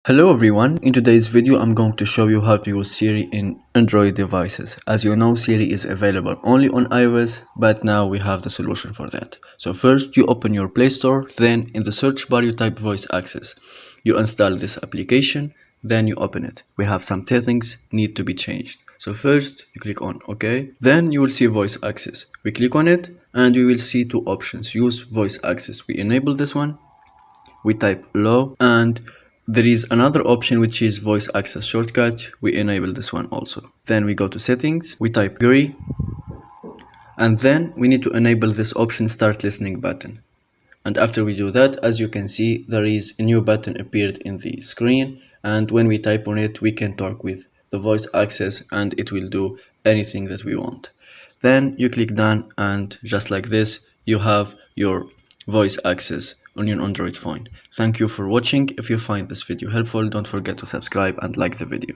Hello everyone, in today's video I'm going to show you how to use Siri in Android devices. As you know, Siri is available only on iOS, but now we have the solution for that. So first you open your Play Store, then in the search bar you type voice access. You install this application, then you open it. We have some settings need to be changed. So first you click on OK, then you will see voice access. We click on it and we will see two options. Use voice access. We enable this one, we type low, and there is another option which is voice access shortcut. We enable this one also. Then we go to settings, we type agree, and then we need to enable this option start listening button. And after we do that, as you can see, there is a new button appeared in the screen, and when we type on it we can talk with the voice access and it will do anything that we want. Then you click done, and just like this you have your voice access on your Android phone. Thank you for watching. If you find this video helpful, don't forget to subscribe and like the video.